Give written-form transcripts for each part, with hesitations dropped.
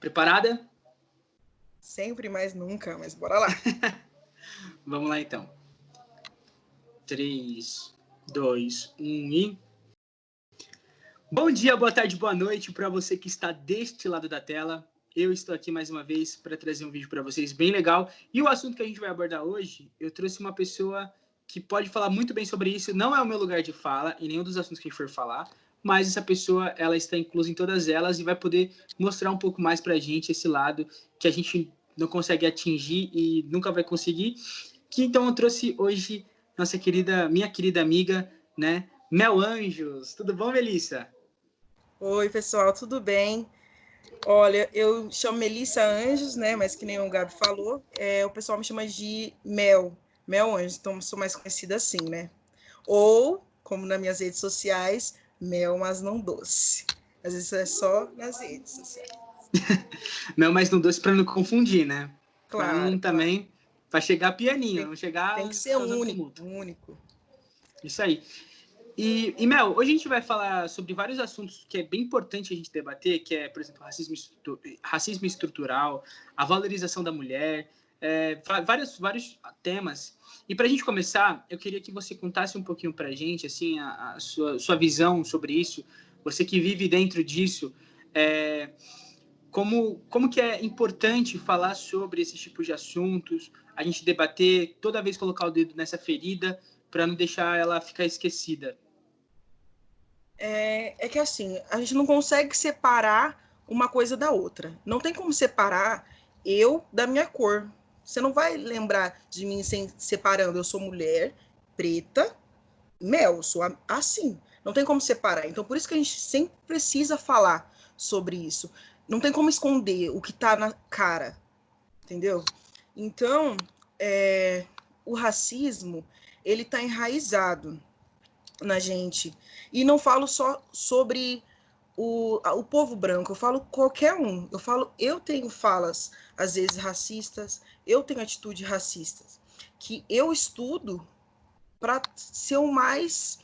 Preparada? Sempre, mais nunca, mas bora lá. Vamos lá, então. 3, 2, 1 e... Bom dia, boa tarde, boa noite para você que está deste lado da tela. Eu estou aqui mais uma vez para trazer um vídeo para vocês bem legal. E o assunto que a gente vai abordar hoje, eu trouxe uma pessoa que pode falar muito bem sobre isso. Não é o meu lugar de fala em nenhum dos assuntos que a gente for falar, mas essa pessoa, ela está inclusa em todas elas e vai poder mostrar um pouco mais para a gente esse lado que a gente não consegue atingir e nunca vai conseguir. Que então eu trouxe hoje minha querida amiga, né, Mel Anjos. Tudo bom, Melissa? Oi, pessoal, tudo bem? Olha, eu chamo Melissa Anjos, né? Mas que nem o Gabi falou, o pessoal me chama de Mel Anjos, então sou mais conhecida assim, né? Ou, como nas minhas redes sociais, Mel, mas não doce. Às vezes é só nas redes sociais. Mel, mas não doce para não confundir, né? Para não Claro, também, para chegar pianinho, não tem chegar que ser causando único, tumulto. único. Isso aí. E Mel, hoje a gente vai falar sobre vários assuntos que é bem importante a gente debater, que é, por exemplo, racismo estrutural, a valorização da mulher, vários temas. E para a gente começar, eu queria que você contasse um pouquinho para a gente, assim, a sua visão sobre isso, você que vive dentro disso, como que é importante falar sobre esses tipos de assuntos, a gente debater, toda vez colocar o dedo nessa ferida, para não deixar ela ficar esquecida. É que assim, a gente não consegue separar uma coisa da outra. Não tem como separar eu da minha cor. Você não vai lembrar de mim separando. Eu sou mulher, preta, Mel, sou assim. Não tem como separar. Então, por isso que a gente sempre precisa falar sobre isso. Não tem como esconder o que tá na cara, entendeu? Então, o racismo, ele tá enraizado na gente. E não falo só sobre o povo branco, eu falo qualquer um. Eu tenho falas, às vezes, racistas, eu tenho atitudes racistas, que eu estudo para ser o mais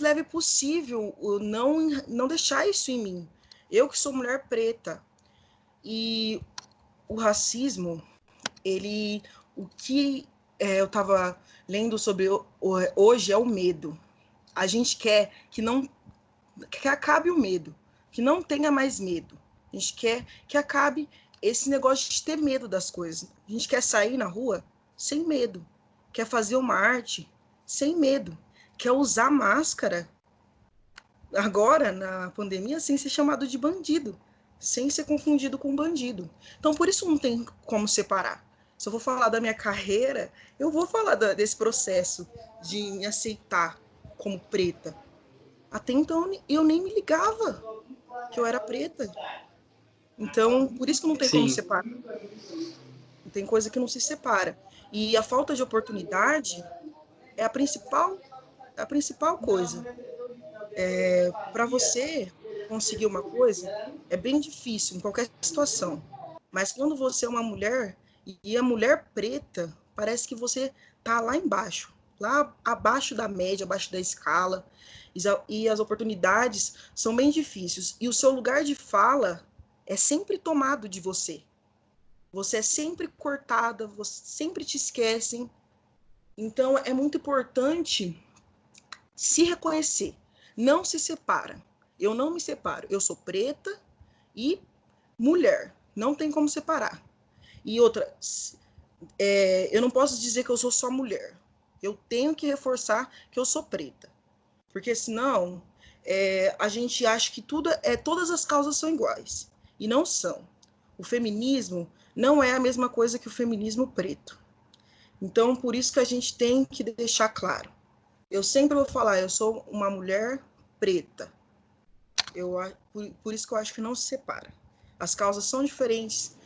leve possível, não deixar isso em mim. Eu que sou mulher preta. E o racismo, o que eu estava lendo sobre hoje é o medo. A gente quer que acabe o medo, que não tenha mais medo. A gente quer que acabe esse negócio de ter medo das coisas. A gente quer sair na rua sem medo, quer fazer uma arte sem medo, quer usar máscara agora na pandemia sem ser chamado de bandido, sem ser confundido com bandido. Então por isso não tem como separar. Se eu vou falar da minha carreira, eu vou falar desse processo de me aceitar como preta. Até então eu nem me ligava que eu era preta. Então, por isso que não tem como Sim. separar. Tem coisa que não se separa. E a falta de oportunidade é a principal coisa. Para você conseguir uma coisa, é bem difícil em qualquer situação. Mas quando você é uma mulher, e a mulher preta, parece que você tá lá embaixo, lá abaixo da média, abaixo da escala, e as oportunidades são bem difíceis. E o seu lugar de fala é sempre tomado de você. Você é sempre cortada, você sempre te esquecem. Então é muito importante se reconhecer. Não se separa. Eu não me separo. Eu sou preta e mulher. Não tem como separar. E outra, eu não posso dizer que eu sou só mulher. Eu tenho que reforçar que eu sou preta. Porque senão a gente acha que todas as causas são iguais. E não são. O feminismo não é a mesma coisa que o feminismo preto. Então, por isso que a gente tem que deixar claro. Eu sempre vou falar, eu sou uma mulher preta. Por isso que eu acho que não se separa. As causas são diferentes.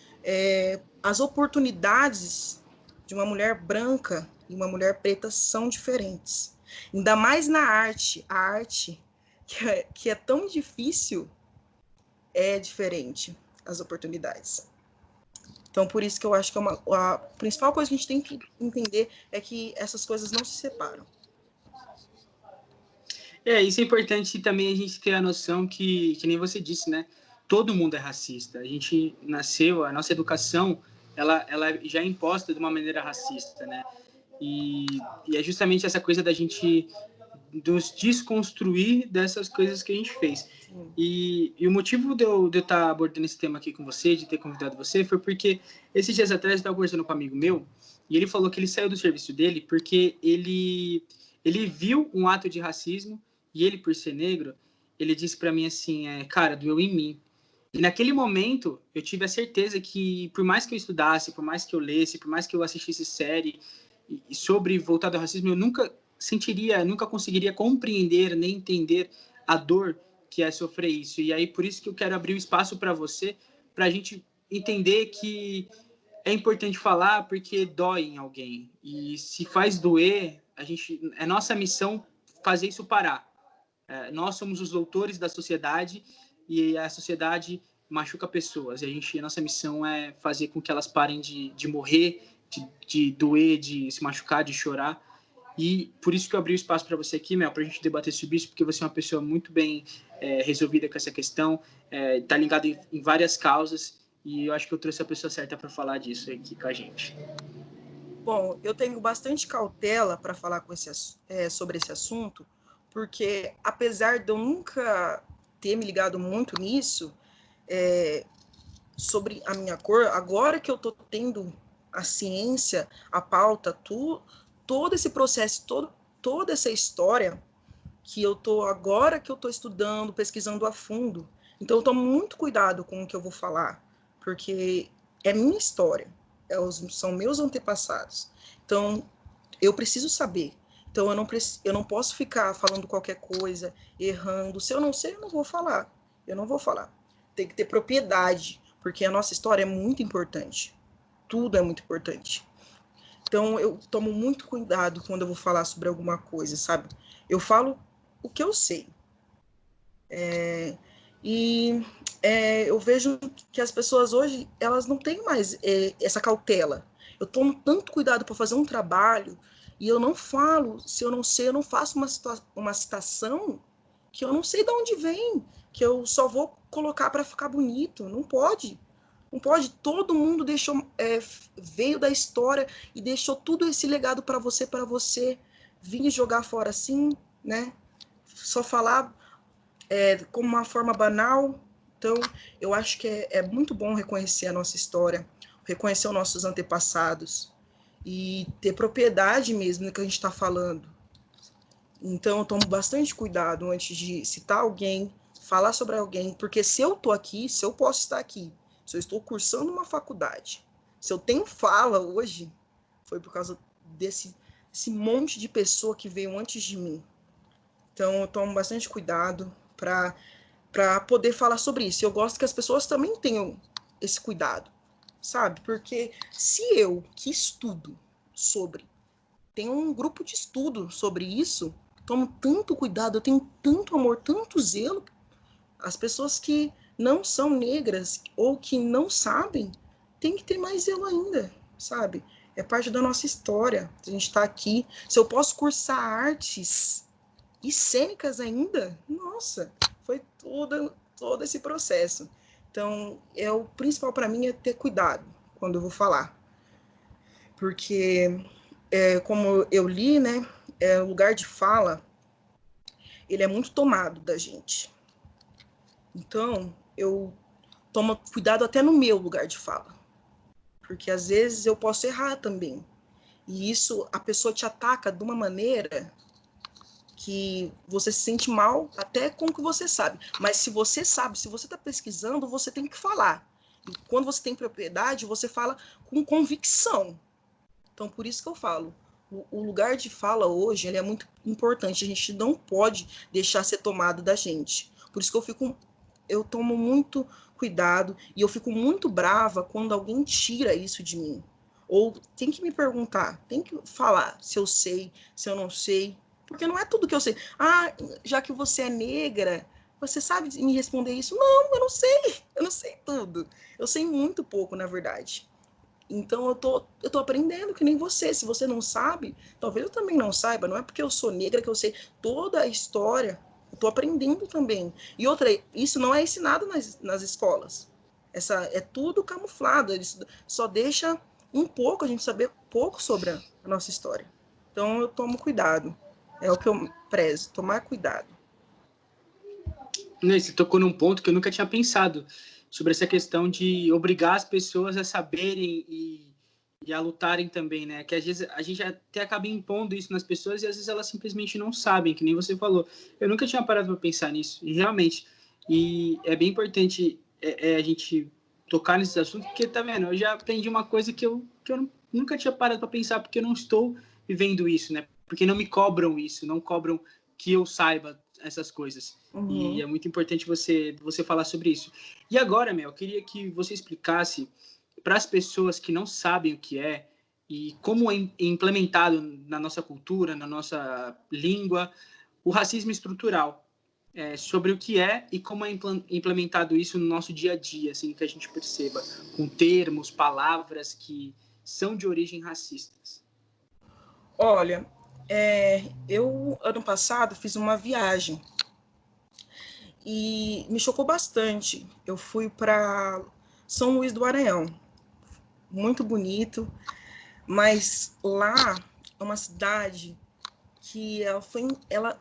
As oportunidades de uma mulher branca e uma mulher preta são diferentes. Ainda mais na arte. A arte, que é tão difícil, é diferente as oportunidades. Então, por isso que eu acho que a principal coisa que a gente tem que entender é que essas coisas não se separam. Isso é importante também a gente ter a noção que nem você disse, né? todo mundo é racista. A gente nasceu, a nossa educação, ela já é imposta de uma maneira racista, né? E é justamente essa coisa da gente nos desconstruir dessas coisas que a gente fez. E o motivo de eu estar abordando esse tema aqui com você, de ter convidado você, foi porque esses dias atrás eu estava conversando com um amigo meu e ele falou que ele saiu do serviço dele porque ele viu um ato de racismo e ele, por ser negro, ele disse para mim assim, cara, doeu em mim. E naquele momento eu tive a certeza que, por mais que eu estudasse, por mais que eu lesse, por mais que eu assistisse série sobre voltado ao racismo, eu nunca conseguiria compreender nem entender a dor que é sofrer isso. E aí por isso que eu quero abrir o espaço para você, para a gente entender que é importante falar porque dói em alguém. E se faz doer, é nossa missão fazer isso parar. Nós somos os doutores da sociedade e a sociedade machuca pessoas. E a nossa missão é fazer com que elas parem de morrer, de doer, de se machucar, de chorar. E por isso que eu abri o espaço para você aqui, Mel, para a gente debater sobre isso, porque você é uma pessoa muito bem resolvida com essa questão, está ligado em várias causas, e eu acho que eu trouxe a pessoa certa para falar disso aqui com a gente. Bom, eu tenho bastante cautela para falar sobre esse assunto, porque apesar de eu nunca ter me ligado muito nisso, sobre a minha cor, agora que eu estou tendo a ciência, a pauta, todo esse processo, toda essa história que agora que eu estou estudando, pesquisando a fundo, então eu tomo muito cuidado com o que eu vou falar, porque é minha história, são meus antepassados. Então, eu preciso saber. Então, eu não posso ficar falando qualquer coisa, errando. Se eu não sei, eu não vou falar. Eu não vou falar. Tem que ter propriedade, porque a nossa história é muito importante. Tudo é muito importante. Então, eu tomo muito cuidado quando eu vou falar sobre alguma coisa, sabe? Eu falo o que eu sei. Eu vejo que as pessoas hoje, elas não têm mais essa cautela. Eu tomo tanto cuidado para fazer um trabalho e eu não falo, se eu não sei, eu não faço uma citação que eu não sei de onde vem, que eu só vou colocar para ficar bonito. Não pode. Não pode. Todo mundo veio da história e deixou tudo esse legado para você vir jogar fora assim, né? Só falar como uma forma banal. Então, eu acho que é muito bom reconhecer a nossa história, reconhecer os nossos antepassados e ter propriedade mesmo no que a gente está falando. Então, eu tomo bastante cuidado antes de citar alguém, falar sobre alguém, porque se eu estou aqui, se eu posso estar aqui, se eu estou cursando uma faculdade, se eu tenho fala hoje, foi por causa desse monte de pessoa que veio antes de mim. Então, eu tomo bastante cuidado para poder falar sobre isso. Eu gosto que as pessoas também tenham esse cuidado, sabe? Porque se eu, que estudo sobre, tenho um grupo de estudo sobre isso, tomo tanto cuidado, eu tenho tanto amor, tanto zelo, as pessoas que não são negras ou que não sabem, tem que ter mais zelo ainda, sabe? É parte da nossa história. A gente está aqui. Se eu posso cursar artes e cênicas ainda, nossa, foi todo esse processo. Então, o principal para mim é ter cuidado quando eu vou falar. Porque, como eu li, né, o lugar de fala, ele é muito tomado da gente. Então, eu tomo cuidado até no meu lugar de fala. Porque, às vezes, eu posso errar também. E isso, a pessoa te ataca de uma maneira que você se sente mal até com o que você sabe. Mas se você sabe, se você está pesquisando, você tem que falar. E quando você tem propriedade, você fala com convicção. Então, por isso que eu falo, o lugar de fala hoje ele é muito importante. A gente não pode deixar ser tomado da gente. Por isso que eu tomo muito cuidado e eu fico muito brava quando alguém tira isso de mim. Ou tem que me perguntar, tem que falar se eu sei, se eu não sei. Porque não é tudo que eu sei. Ah, já que você é negra, você sabe me responder isso? Não, eu não sei tudo. Eu sei muito pouco, na verdade. Então eu tô aprendendo que nem você. Se você não sabe, talvez eu também não saiba. Não é porque eu sou negra que eu sei toda a história, estou aprendendo também. E outra, isso não é ensinado nas escolas. É tudo camuflado, eles só deixa um pouco, a gente saber pouco sobre a nossa história. Então eu tomo cuidado, é o que eu prezo, tomar cuidado. Você tocou num ponto que eu nunca tinha pensado, sobre essa questão de obrigar as pessoas a saberem e a lutarem também, né? Que às vezes a gente até acaba impondo isso nas pessoas e às vezes elas simplesmente não sabem, que nem você falou. Eu nunca tinha parado para pensar nisso, e realmente. E é bem importante a gente tocar nesses assuntos, porque, tá vendo, eu já aprendi uma coisa que eu nunca tinha parado para pensar, porque eu não estou vivendo isso, né? Porque não me cobram isso, não cobram que eu saiba essas coisas. E é muito importante você falar sobre isso. E agora, Mel, eu queria que você explicasse para as pessoas que não sabem o que é e como é implementado na nossa cultura, na nossa língua, o racismo estrutural. Sobre o que é e como é implementado isso no nosso dia a dia, assim, que a gente perceba, com termos, palavras que são de origem racistas. Olha, eu, ano passado, fiz uma viagem e me chocou bastante. Eu fui para São Luís do Maranhão, muito bonito, mas lá é uma cidade que ela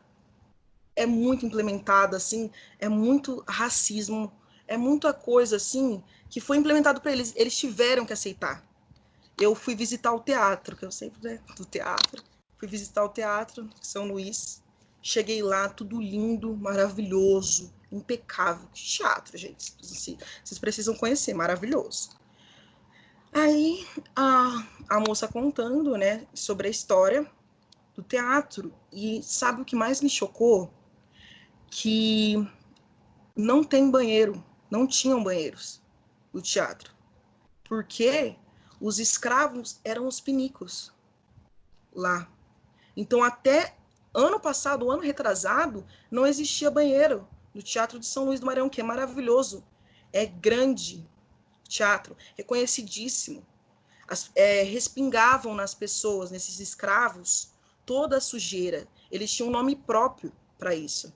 é muito implementada, assim, é muito racismo, é muita coisa, assim, que foi implementado para eles. Eles tiveram que aceitar. Eu fui visitar o teatro, que eu sempre, né, do teatro. Fui visitar o teatro, São Luís. Cheguei lá, tudo lindo, maravilhoso, impecável. Que teatro, gente. Vocês precisam conhecer, maravilhoso. Aí, a moça contando, né, sobre a história do teatro. E sabe o que mais me chocou? Que não tem banheiro, não tinham banheiros no teatro, porque os escravos eram os pinicos lá. Então, até ano passado, ano retrasado, não existia banheiro no Teatro de São Luís do Maranhão, que é maravilhoso. É grande teatro, reconhecidíssimo. Respingavam nas pessoas, nesses escravos, toda a sujeira. Eles tinham um nome próprio para isso.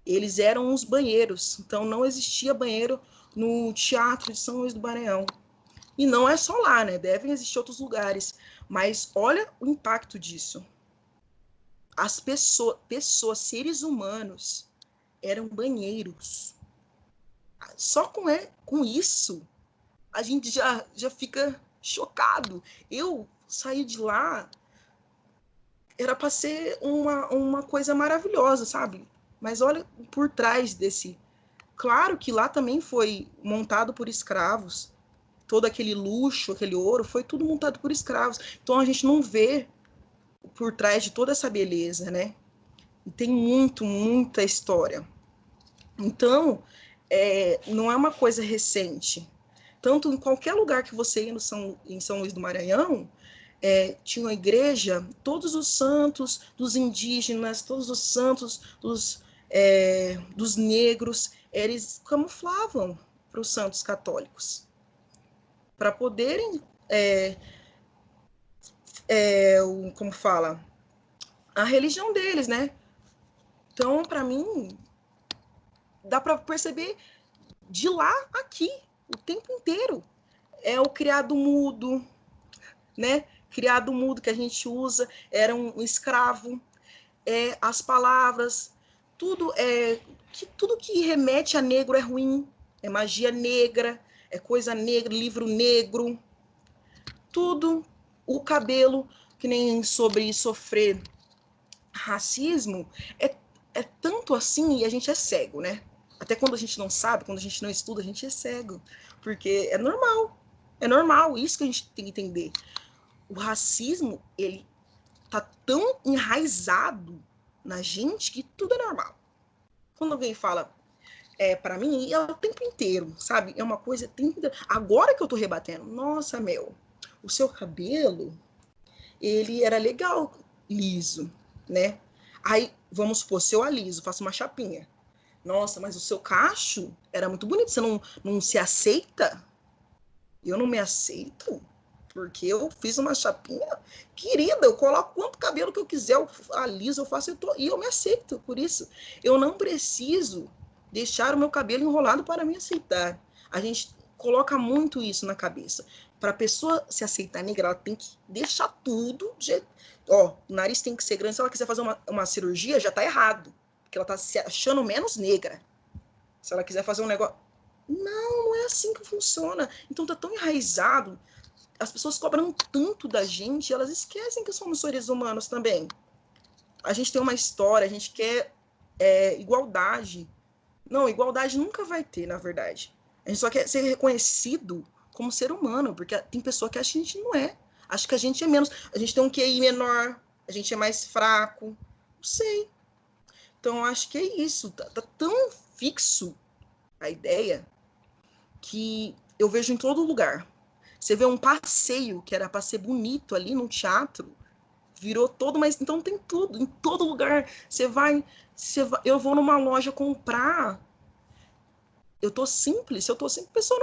Eles eram os banheiros, então não existia banheiro no Teatro de São Luís do Maranhão. E não é só lá, né? Devem existir outros lugares. Mas olha o impacto disso. As pessoas, seres humanos, eram banheiros. Só com isso, a gente já fica chocado. Eu saí de lá, era para ser uma coisa maravilhosa, sabe? Mas olha por trás desse. Claro que lá também foi montado por escravos. Todo aquele luxo, aquele ouro, foi tudo montado por escravos. Então a gente não vê por trás de toda essa beleza, né? E tem muita história. Então, não é uma coisa recente. Tanto em qualquer lugar que você ia em São Luís do Maranhão, tinha uma igreja, todos os santos dos indígenas, todos os santos dos negros, eles camuflavam para os santos católicos, para poderem, como fala, a religião deles, né? Então, para mim, dá para perceber de lá aqui, o tempo inteiro. É o criado mudo, né? Criado mudo que a gente usa, era um escravo, as palavras, tudo que remete a negro é ruim, é magia negra, é coisa negra, livro negro, tudo, o cabelo, que nem sobre sofrer racismo, é tanto assim, e a gente é cego, né? Até quando a gente não sabe, quando a gente não estuda, a gente é cego, porque é normal, isso que a gente tem que entender. O racismo, ele tá tão enraizado na gente que tudo é normal. Quando alguém fala para mim, é o tempo inteiro, sabe? É uma coisa o tempo inteiro. Agora que eu tô rebatendo, nossa, Mel, o seu cabelo, ele era legal, liso, né? Aí, vamos supor, se eu aliso, faço uma chapinha. Nossa, mas o seu cacho era muito bonito, você não se aceita? Eu não me aceito? porque eu fiz uma chapinha, querida, eu coloco quanto cabelo que eu quiser, eu aliso, eu faço, e eu me aceito por isso. Eu não preciso deixar o meu cabelo enrolado para me aceitar. A gente coloca muito isso na cabeça. Para a pessoa se aceitar negra, ela tem que deixar tudo. Ó, o nariz tem que ser grande. Se ela quiser fazer uma cirurgia, já tá errado. Porque ela tá se achando menos negra. Se ela quiser fazer um negócio. Não é assim que funciona. Então tá tão enraizado. As pessoas cobram tanto da gente, elas esquecem que somos seres humanos também. A gente tem uma história, a gente quer igualdade. Não, igualdade nunca vai ter, na verdade. A gente só quer ser reconhecido como ser humano, porque tem pessoa que acha que a gente não é. Acha que a gente é menos. A gente tem um QI menor, a gente é mais fraco. Não sei. Então, eu acho que é isso. Tá tão fixo a ideia que eu vejo em todo lugar. Você vê um passeio que era para ser bonito ali no teatro, virou todo, mas então tem tudo, em todo lugar. Eu vou numa loja comprar, eu tô simples, se eu tô simples, a pessoa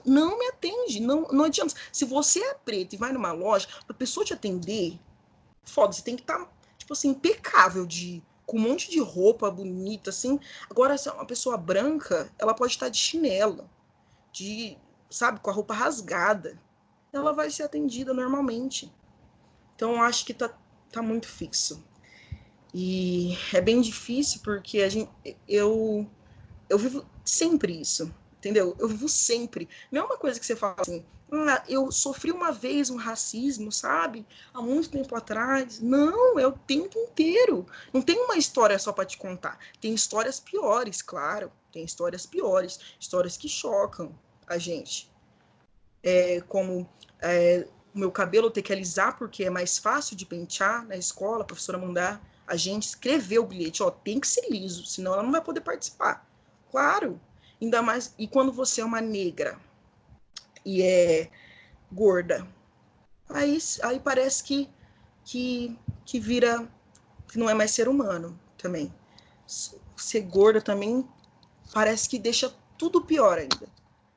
não me atende, não adianta. Se você é preto e vai numa loja, pra pessoa te atender, foda, você tem que estar, tipo assim, impecável, com um monte de roupa bonita, assim. Agora, se é uma pessoa branca, ela pode estar de chinelo, sabe, com a roupa rasgada. Ela vai ser atendida normalmente. Então, eu acho que tá muito fixo. E é bem difícil porque eu vivo sempre isso, entendeu? Eu vivo sempre. Não é uma coisa que você fala assim, eu sofri uma vez um racismo, sabe? Há muito tempo atrás. Não, é o tempo inteiro. Não tem uma história só para te contar. Tem histórias piores, claro. Tem histórias piores, histórias que chocam a gente. Como o meu cabelo ter que alisar porque é mais fácil de pentear na escola, a professora mandar a gente escrever o bilhete, ó, tem que ser liso, senão ela não vai poder participar. Claro, ainda mais, e quando você é uma negra e é gorda, aí parece que vira, que não é mais ser humano também. Ser gorda também parece que deixa tudo pior ainda,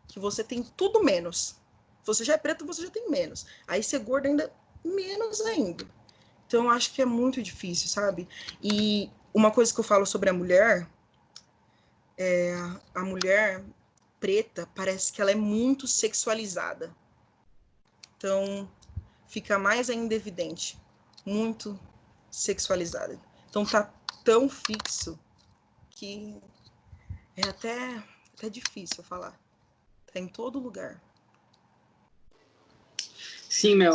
que você tem tudo menos. Se você já é preto, você já tem menos. Aí ser gordo ainda menos ainda. Então, eu acho que é muito difícil, sabe? E uma coisa que eu falo sobre a mulher preta, parece que ela é muito sexualizada. Então, fica mais ainda evidente. Muito sexualizada. Então, tá tão fixo que é até difícil falar. Tá em todo lugar. Sim, Mel.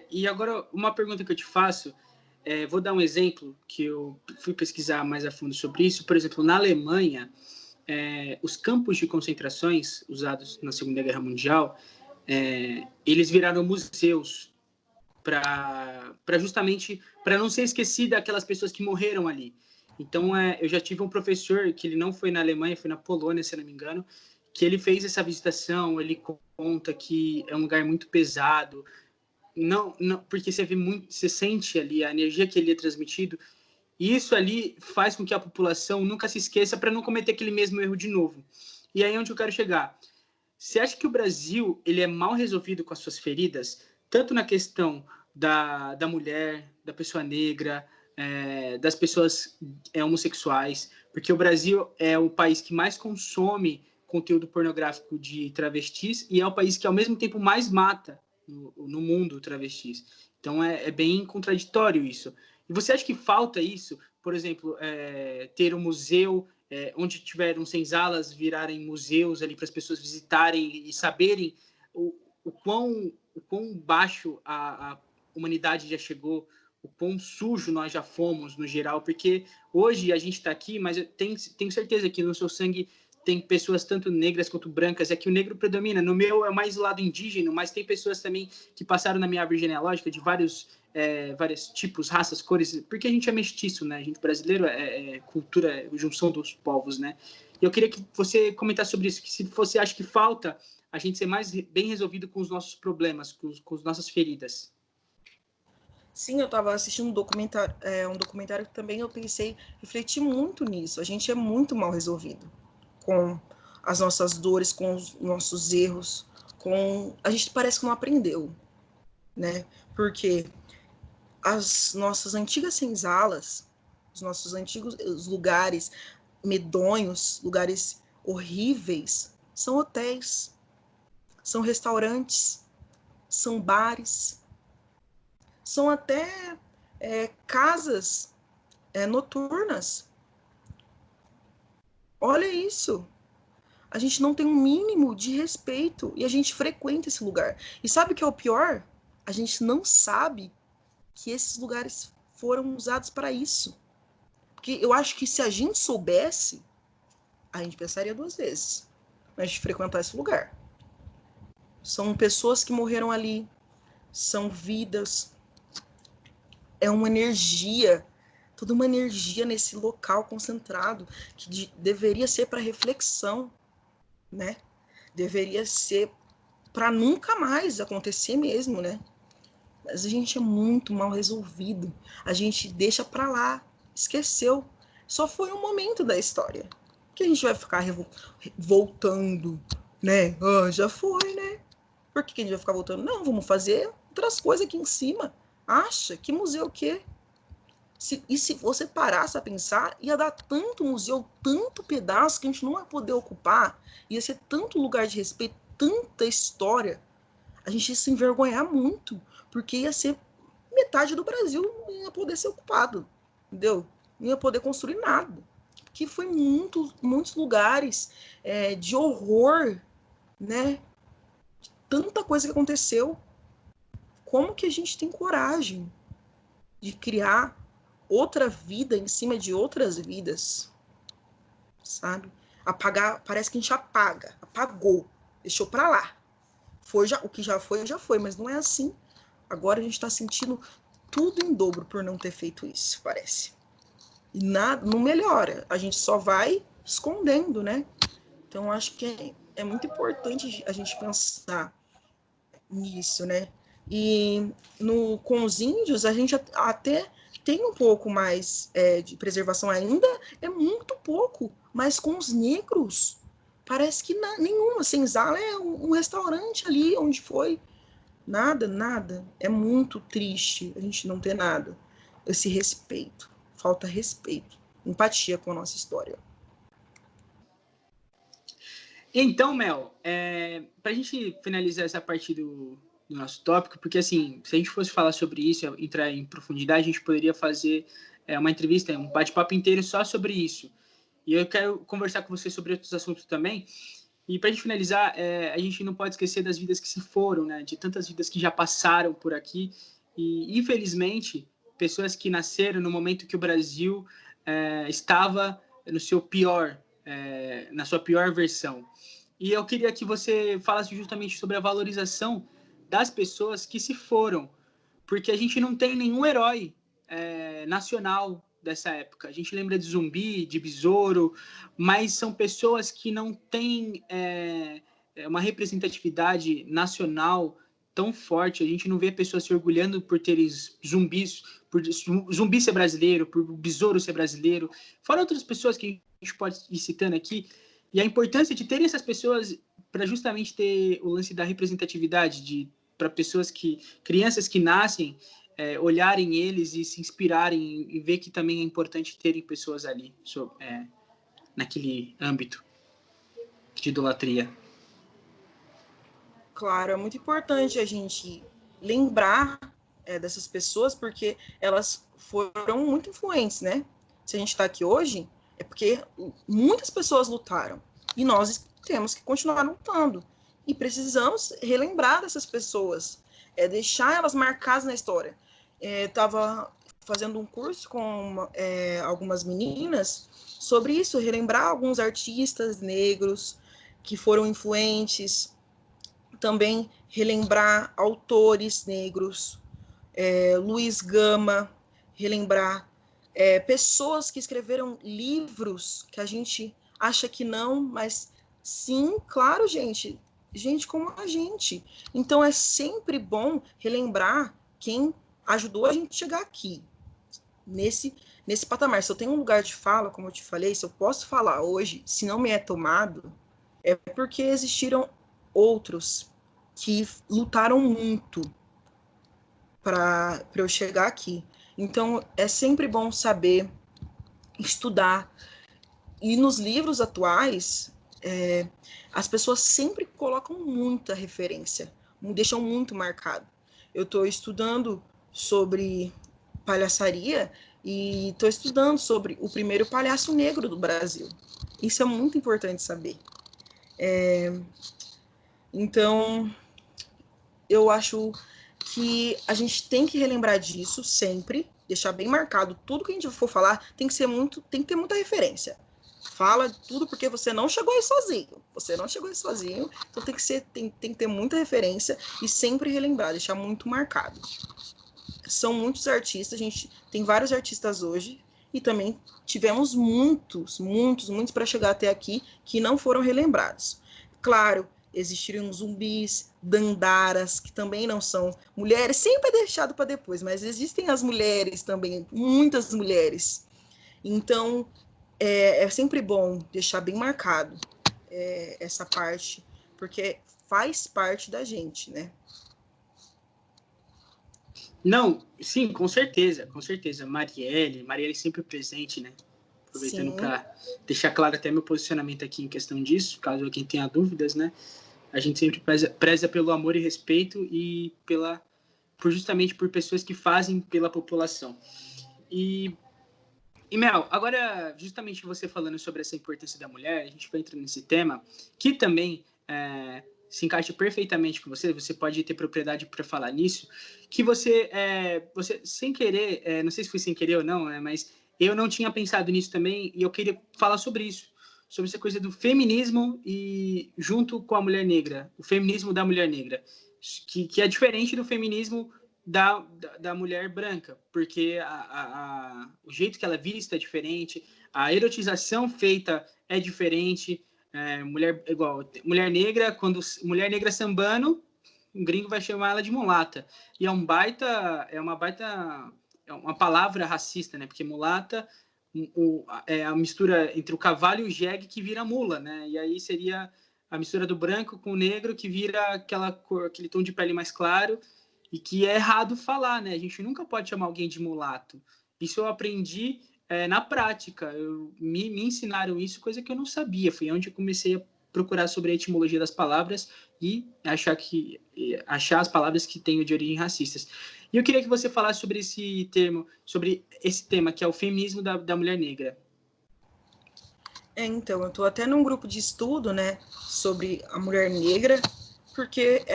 E agora, uma pergunta que eu te faço, vou dar um exemplo que eu fui pesquisar mais a fundo sobre isso. Por exemplo, na Alemanha, os campos de concentrações usados na Segunda Guerra Mundial, eles viraram museus para justamente para não ser esquecida aquelas pessoas que morreram ali. Então, eu já tive um professor que ele não foi na Alemanha, foi na Polônia, se não me engano, que ele fez essa visitação, ele conta que é um lugar muito pesado, não, porque você sente ali a energia que ele é transmitido, e isso ali faz com que a população nunca se esqueça para não cometer aquele mesmo erro de novo. E aí é onde eu quero chegar. Você acha que o Brasil ele é mal resolvido com as suas feridas, tanto na questão da mulher, da pessoa negra, das pessoas homossexuais, porque o Brasil é o país que mais consome conteúdo pornográfico de travestis e é o país que, ao mesmo tempo, mais mata no mundo travestis. Então, é bem contraditório isso. E você acha que falta isso? Por exemplo, ter um museu onde tiveram senzalas virarem museus ali para as pessoas visitarem e saberem o quão baixo a humanidade já chegou, o quão sujo nós já fomos no geral, porque hoje a gente está aqui, mas eu tenho certeza que no seu sangue tem pessoas tanto negras quanto brancas, é que o negro predomina. No meu é mais o lado indígena, mas tem pessoas também que passaram na minha árvore genealógica de vários tipos, raças, cores, porque a gente é mestiço, né? A gente brasileiro é cultura, é junção dos povos, né? E eu queria que você comentasse sobre isso, que se você acha que falta a gente ser mais bem resolvido com os nossos problemas, com as nossas feridas. Sim, eu estava assistindo um documentário que também eu pensei, refleti muito nisso. A gente é muito mal resolvido com as nossas dores, com os nossos erros, a gente parece que não aprendeu, né? Porque as nossas antigas senzalas, os nossos antigos lugares medonhos, lugares horríveis, são hotéis, são restaurantes, são bares, são até casas noturnas. Olha isso. A gente não tem um mínimo de respeito e a gente frequenta esse lugar. E sabe o que é o pior? A gente não sabe que esses lugares foram usados para isso. Porque eu acho que se a gente soubesse, a gente pensaria 2 vezes antes de frequentar esse lugar. São pessoas que morreram ali, são vidas, é uma energia, toda uma energia nesse local concentrado que deveria ser para reflexão, né? Deveria ser para nunca mais acontecer mesmo, né? Mas a gente é muito mal resolvido. A gente deixa para lá, esqueceu. Só foi um momento da história. Que a gente vai ficar voltando, né? Já foi, né? Por que a gente vai ficar voltando? Não, vamos fazer outras coisas aqui em cima. Acha? Que museu o quê? E se você parasse a pensar, ia dar tanto museu, tanto pedaço que a gente não ia poder ocupar, ia ser tanto lugar de respeito, tanta história, a gente ia se envergonhar muito, porque ia ser metade do Brasil não ia poder ser ocupado, entendeu? Não ia poder construir nada. Que foi muitos lugares de horror, né? Tanta coisa que aconteceu. Como que a gente tem coragem de criar outra vida em cima de outras vidas, sabe? Apagar, parece que a gente apagou, deixou para lá. O que já foi, mas não é assim. Agora a gente está sentindo tudo em dobro por não ter feito isso, parece. E nada, não melhora, a gente só vai escondendo, né? Então acho que é muito importante a gente pensar nisso, né? E com os índios, a gente até tem um pouco mais de preservação ainda, é muito pouco, mas com os negros, parece que nenhuma. Senzala é um restaurante ali onde foi. Nada. É muito triste a gente não ter nada. Esse respeito, falta respeito, empatia com a nossa história. Então, Mel, para a gente finalizar essa parte do nosso tópico, porque assim, se a gente fosse falar sobre isso, entrar em profundidade, a gente poderia fazer uma entrevista, um bate-papo inteiro só sobre isso. E eu quero conversar com você sobre outros assuntos também. E para a gente finalizar, a gente não pode esquecer das vidas que se foram, né? De tantas vidas que já passaram por aqui. E, infelizmente, pessoas que nasceram no momento que o Brasil estava no seu pior, na sua pior versão. E eu queria que você falasse justamente sobre a valorização das pessoas que se foram, porque a gente não tem nenhum herói nacional dessa época. A gente lembra de Zumbi, de Besouro, mas são pessoas que não têm uma representatividade nacional tão forte. A gente não vê pessoas se orgulhando por terem zumbis, por Zumbi ser brasileiro, por Besouro ser brasileiro. Fora outras pessoas que a gente pode ir citando aqui. E a importância de ter essas pessoas para justamente ter o lance da representatividade, para pessoas crianças que nascem, olharem eles e se inspirarem e ver que também é importante terem pessoas ali naquele âmbito de idolatria. Claro, é muito importante a gente lembrar dessas pessoas, porque elas foram muito influentes, né? Se a gente está aqui hoje, é porque muitas pessoas lutaram e nós temos que continuar lutando. E precisamos relembrar dessas pessoas, deixar elas marcadas na história. Estava fazendo um curso com algumas meninas sobre isso, relembrar alguns artistas negros que foram influentes, também relembrar autores negros, Luiz Gama, relembrar pessoas que escreveram livros que a gente acha que não, mas sim, claro, gente como a gente. Então é sempre bom relembrar quem ajudou a gente chegar aqui, nesse patamar. Se eu tenho um lugar de fala, como eu te falei, se eu posso falar hoje, se não me é tomado, é porque existiram outros que lutaram muito para eu chegar aqui. Então, é sempre bom saber estudar. E nos livros atuais, as pessoas sempre colocam muita referência, deixam muito marcado. Eu estou estudando sobre palhaçaria e estou estudando sobre o primeiro palhaço negro do Brasil. Isso é muito importante saber. Então, eu acho que a gente tem que relembrar disso sempre, deixar bem marcado tudo que a gente for falar, tem que ter muita referência. Fala tudo porque você não chegou aí sozinho. Você não chegou aí sozinho, então tem que ter muita referência e sempre relembrar, deixar muito marcado. São muitos artistas, a gente tem vários artistas hoje e também tivemos muitos para chegar até aqui que não foram relembrados. Claro, existiram zumbis, dandaras, que também não são mulheres, sempre é deixado para depois, mas existem as mulheres também, muitas mulheres. Então, é sempre bom deixar bem marcado essa parte, porque faz parte da gente, né? Não, sim, com certeza, com certeza. Marielle sempre presente, né? Aproveitando para deixar claro até meu posicionamento aqui em questão disso, caso alguém tenha dúvidas, né? A gente sempre preza pelo amor e respeito e justamente por pessoas que fazem pela população. E Mel, agora, justamente você falando sobre essa importância da mulher, a gente vai entrar nesse tema, que também se encaixa perfeitamente com você, você pode ter propriedade para falar nisso, que você sem querer, não sei se foi sem querer ou não, mas eu não tinha pensado nisso também, e eu queria falar sobre isso, sobre essa coisa do feminismo e junto com a mulher negra, o feminismo da mulher negra, que é diferente do feminismo da mulher branca, porque o jeito que ela vista é diferente, a erotização feita é diferente. Mulher negra, quando mulher negra sambando, um gringo vai chamar ela de mulata. E é uma palavra racista, né? Porque mulata é a mistura entre o cavalo e o jegue que vira mula, né? E aí seria a mistura do branco com o negro que vira aquele tom de pele mais claro. E que é errado falar, né? A gente nunca pode chamar alguém de mulato. Isso eu aprendi na prática. Me ensinaram isso, coisa que eu não sabia. Foi onde eu comecei a procurar sobre a etimologia das palavras e achar as palavras que têm de origem racistas. E eu queria que você falasse sobre esse tema, que é o feminismo da mulher negra. Então, eu estou até num grupo de estudo, né, sobre a mulher negra, porque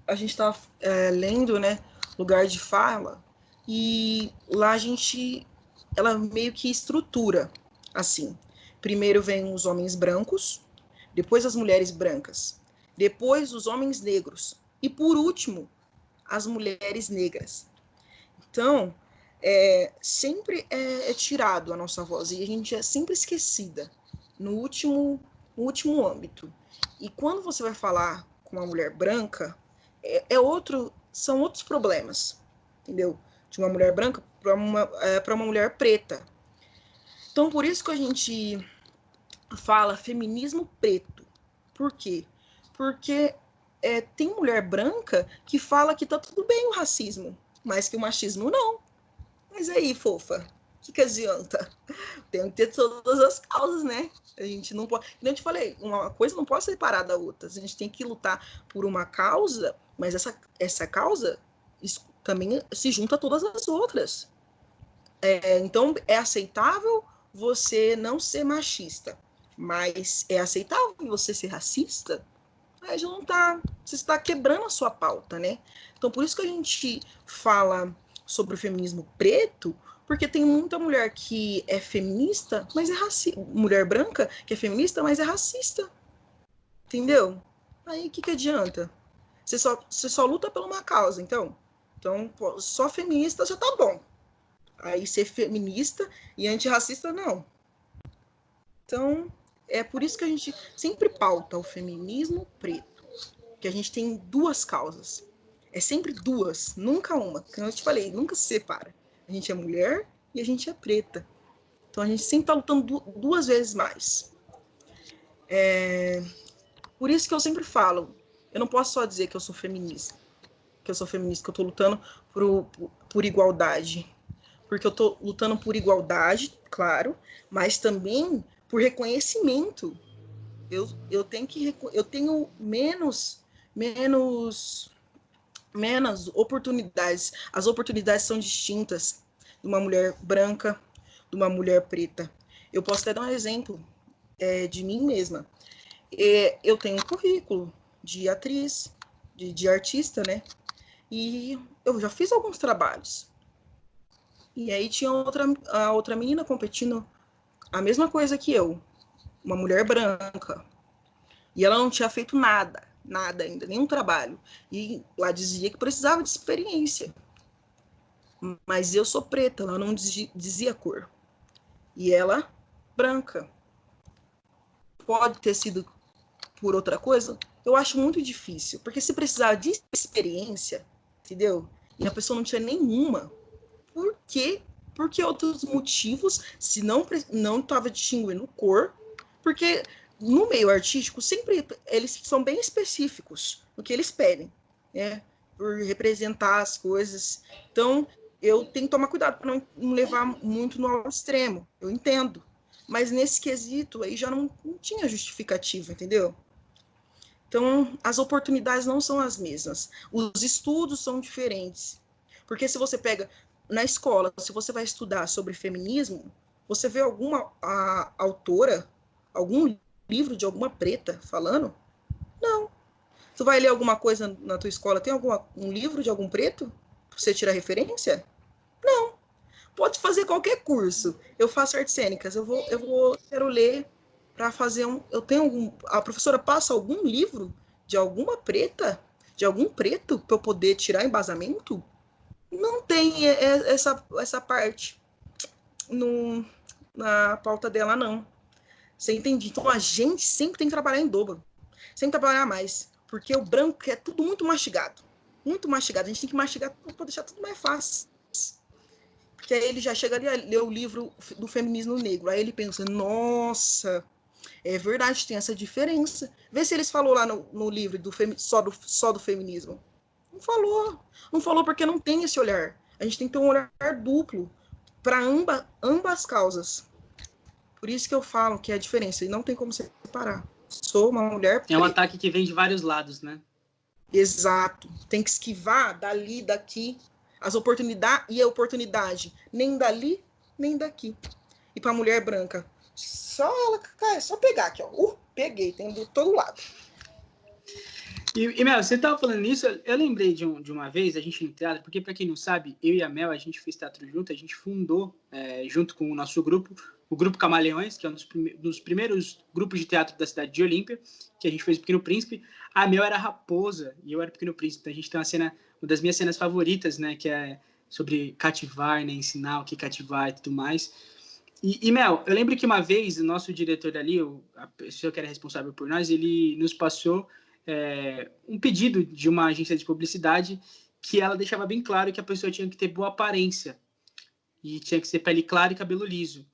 a gente está lendo, né, Lugar de Fala, e lá ela meio que estrutura, assim. Primeiro vem os homens brancos, depois as mulheres brancas, depois os homens negros, e por último, as mulheres negras. Então, sempre é tirado a nossa voz, e a gente é sempre esquecida no último âmbito. E quando você vai falar com uma mulher branca, são outros problemas, entendeu? De uma mulher branca para uma mulher preta. Então, por isso que a gente fala feminismo preto. Por quê? Porque tem mulher branca que fala que tá tudo bem o racismo, mas que o machismo não. Mas aí, fofa, o que adianta? Tem que ter todas as causas, né? A gente não pode. Como eu te falei, uma coisa não pode ser separada da outra. A gente tem que lutar por uma causa, mas essa causa também se junta a todas as outras. Então, é aceitável você não ser machista, mas é aceitável você ser racista? Aí já não tá. Você está quebrando a sua pauta, né? Então, por isso que a gente fala sobre o feminismo preto, porque tem muita mulher que é feminista, mas é racista. Mulher branca que é feminista, mas é racista. Entendeu? Aí o que adianta? Você só luta por uma causa, então. Então, pô, só feminista já tá bom. Aí ser feminista e antirracista, não. Então, é por isso que a gente sempre pauta o feminismo preto. Que a gente tem duas causas. É sempre duas, nunca uma. Como eu te falei, nunca se separa. A gente é mulher e a gente é preta. Então a gente sempre está lutando duas vezes mais. Por isso que eu sempre falo, eu não posso só dizer que eu sou feminista, que eu tô lutando por igualdade. Porque eu tô lutando por igualdade, claro, mas também por reconhecimento. Eu tenho menos oportunidades. As oportunidades são distintas de uma mulher branca, de uma mulher preta. Eu posso até dar um exemplo de mim mesma. Eu tenho um currículo de atriz, de artista, né? E eu já fiz alguns trabalhos. E aí tinha a outra menina competindo a mesma coisa que eu, uma mulher branca. E ela não tinha feito nada ainda, nenhum trabalho. E lá dizia que precisava de experiência. Mas eu sou preta, ela não dizia cor. E ela, branca. Pode ter sido por outra coisa? Eu acho muito difícil. Porque se precisar de experiência, entendeu? E a pessoa não tinha nenhuma. Por quê? Por que outros motivos, se não estava distinguindo cor? Porque no meio artístico, sempre eles são bem específicos no que eles pedem, né? Por representar as coisas. Então, eu tenho que tomar cuidado para não levar muito no extremo. Eu entendo. Mas nesse quesito aí já não tinha justificativa, entendeu? Então, as oportunidades não são as mesmas. Os estudos são diferentes. Porque se você pega na escola, se você vai estudar sobre feminismo, você vê alguma autora, algum livro de alguma preta falando? Não. Tu vai ler alguma coisa na tua escola, tem um livro de algum preto? Pra você tirar referência? Não. Pode fazer qualquer curso. Eu faço artes cênicas, quero ler para fazer a professora passa algum livro de alguma preta, de algum preto para eu poder tirar embasamento? Não tem essa parte no, na pauta dela, não. Você entende? Então a gente sempre tem que trabalhar em dobro, sempre trabalhar mais, porque o branco é tudo muito mastigado, muito mastigado. A gente tem que mastigar para deixar tudo mais fácil. Porque aí ele já chega ali a ler o livro do feminismo negro. Aí ele pensa, nossa, é verdade, tem essa diferença. Vê se eles falou lá no livro só do feminismo. Não falou. Não falou porque não tem esse olhar. A gente tem que ter um olhar duplo para ambas causas. Por isso que eu falo que é a diferença. E não tem como separar. Sou uma mulher preta. É um ataque que vem de vários lados, né? Exato. Tem que esquivar dali, daqui. As oportunidades e a oportunidade. Nem dali, nem daqui. E para a mulher branca, só pegar aqui, ó. Peguei, tem de todo lado. E Mel, você estava falando nisso, eu lembrei de uma vez, a gente no teatro, porque para quem não sabe, eu e a Mel, a gente fez teatro junto, a gente fundou, junto com o nosso grupo, o Grupo Camaleões, que é um dos primeiros grupos de teatro da cidade de Olímpia, que a gente fez o Pequeno Príncipe. A Mel era Raposa e eu era o Pequeno Príncipe. Então a gente tem uma das minhas cenas favoritas, né, que é sobre cativar, né, ensinar o que cativar e tudo mais. E Mel, eu lembro que uma vez o nosso diretor ali, a pessoa que era responsável por nós, ele nos passou um pedido de uma agência de publicidade que ela deixava bem claro que a pessoa tinha que ter boa aparência e tinha que ser pele clara e cabelo liso.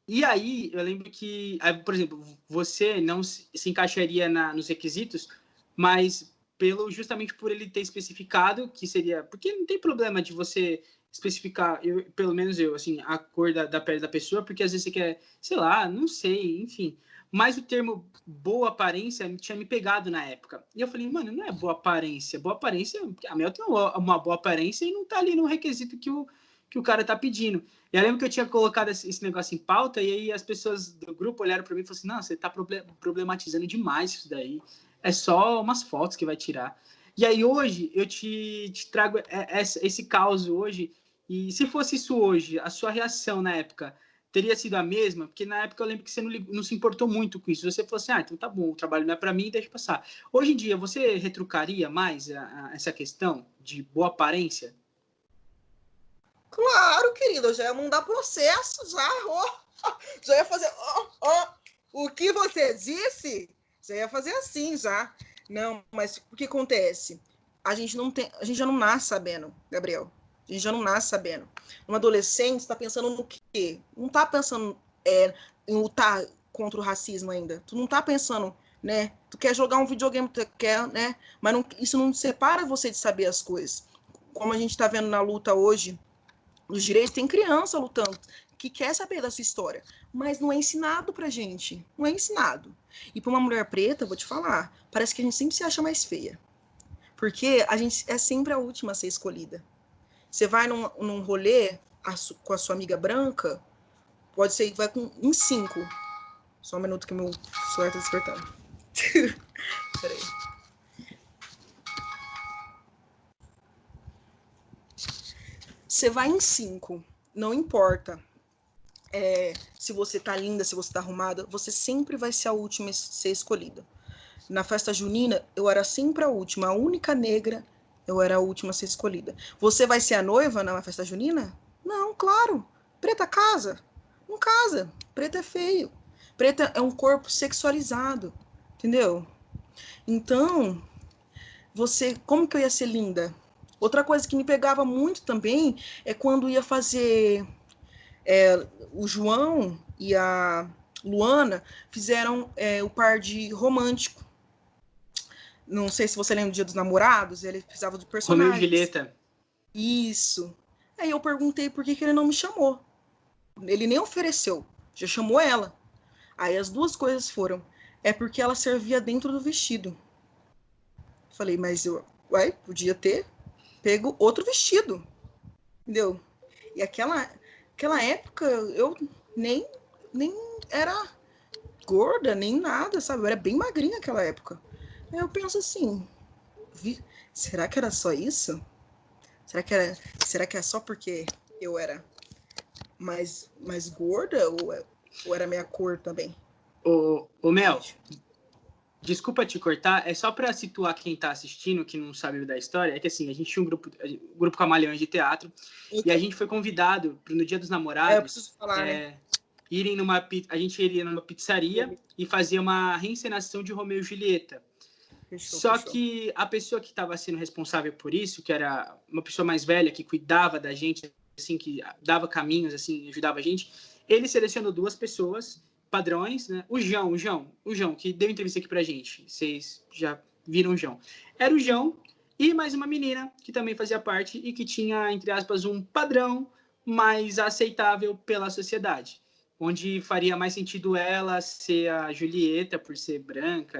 E aí, eu lembro que, por exemplo, você não se encaixaria nos requisitos, mas justamente por ele ter especificado que seria... Porque não tem problema de você especificar, pelo menos eu, assim, a cor da pele da pessoa, porque às vezes você quer, sei lá, não sei, enfim. Mas o termo boa aparência tinha me pegado na época. E eu falei, mano, não é boa aparência. Boa aparência, a Mel tem uma boa aparência e não tá ali no requisito que o cara tá pedindo. E eu lembro que eu tinha colocado esse negócio em pauta e aí as pessoas do grupo olharam para mim e falaram assim, não, você tá problematizando demais isso daí. É só umas fotos que vai tirar. E aí hoje eu te trago esse caos hoje. E se fosse isso hoje, a sua reação na época teria sido a mesma? Porque na época eu lembro que você não se importou muito com isso. Você falou assim, então tá bom, o trabalho não é para mim, deixa passar. Hoje em dia, você retrucaria mais essa questão de boa aparência? Claro, querido, eu já ia mandar processo, já ia fazer, o que você disse, já ia fazer assim, já. Não, mas o que acontece? A gente já não nasce sabendo, Gabriel. A gente já não nasce sabendo. Um adolescente está pensando no quê? Não está pensando em lutar contra o racismo ainda. Tu não está pensando né? Tu quer jogar um videogame, tu quer, né? Mas não, isso não separa você de saber as coisas. Como a gente está vendo na luta hoje, os direitos, tem criança lutando que quer saber da sua história, mas não é ensinado pra gente, não é ensinado. E para uma mulher preta, vou te falar, parece que a gente sempre se acha mais feia, porque a gente é sempre a última a ser escolhida. Você vai num rolê com a sua amiga branca, pode ser que vai em 5. Só um minuto que meu celular tá despertando. Peraí. Você vai em 5, não importa se você tá linda, se você tá arrumada, você sempre vai ser a última a ser escolhida. Na festa junina, eu era sempre a última, a única negra, eu era a última a ser escolhida. Você vai ser a noiva na festa junina? Não, claro. Preta casa? Não casa. Preta é feio. Preta é um corpo sexualizado, entendeu? Então, como que eu ia ser linda? Outra coisa que me pegava muito também é quando ia fazer o João e a Luana fizeram o par de romântico. Não sei se você lembra do Dia dos Namorados, ele precisava de Romeu e personagens. Julieta. Isso. Aí eu perguntei por que ele não me chamou. Ele nem ofereceu, já chamou ela. Aí as duas coisas foram. É porque ela servia dentro do vestido. Falei, mas podia ter pego outro vestido, entendeu? E aquela época eu nem, nem era gorda, nem nada, sabe? Eu era bem magrinha naquela época. Aí eu penso assim, será que era só isso? Será que é só porque eu era mais gorda ou era minha cor também? Ô Mel, Entende? desculpa te cortar, é só para situar quem tá assistindo, que não sabe da história, é que assim, a gente tinha um grupo Camaleões de teatro, e a Então, gente foi convidado no Dia dos eu preciso Namorados, falar, né? a gente iria numa pizzaria e fazia uma reencenação de Romeu e Julieta. Fechou, Só fechou. que a pessoa que estava sendo responsável por isso, que era uma pessoa mais velha, que cuidava da gente, assim, que dava caminhos, assim, ajudava a gente, ele selecionou duas pessoas, padrões, né? O João, que deu entrevista aqui pra gente. Vocês já viram o João. Era o João e mais uma menina que também fazia parte e que tinha, entre aspas, um padrão mais aceitável pela sociedade, onde faria mais sentido ela ser a Julieta por ser branca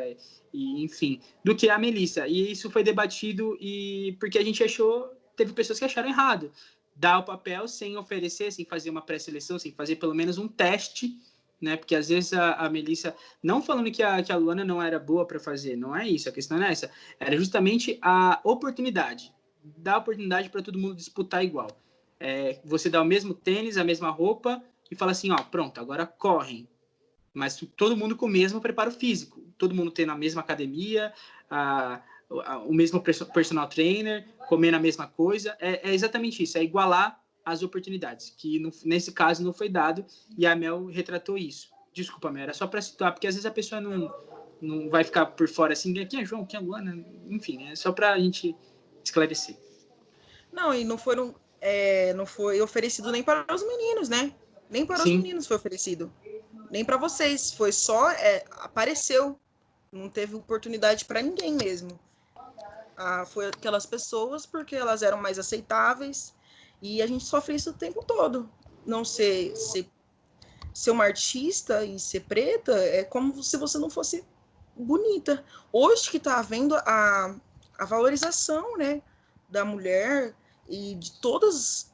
e enfim, do que a Melissa. E isso foi debatido e porque a gente achou, teve pessoas que acharam errado dar o papel sem oferecer, sem fazer uma pré-seleção, sem fazer pelo menos um teste, né? Porque às vezes a Melissa, não falando que a Luana não era boa para fazer, não é isso, a questão não é essa, era justamente a oportunidade, dar oportunidade para todo mundo disputar igual. Você dá o mesmo tênis, a mesma roupa e fala assim, ó, pronto, agora correm. Mas todo mundo com o mesmo preparo físico, todo mundo tendo a mesma academia, o mesmo personal trainer, comendo a mesma coisa, é exatamente isso, é igualar as oportunidades, que nesse caso não foi dado, e a Mel retratou isso. Desculpa, Mel, era só para situar, porque às vezes a pessoa não vai ficar por fora assim, quem é João, quem é Luana, enfim, é só para a gente esclarecer. Não, e não foi oferecido nem para os meninos, né? Nem para os Sim, meninos foi oferecido. Nem para vocês. Foi só, apareceu. Não teve oportunidade para ninguém mesmo. Foi aquelas pessoas porque elas eram mais aceitáveis e a gente sofre isso o tempo todo. Não ser uma artista e ser preta é como se você não fosse bonita. Hoje que está havendo a valorização, né, da mulher e de todas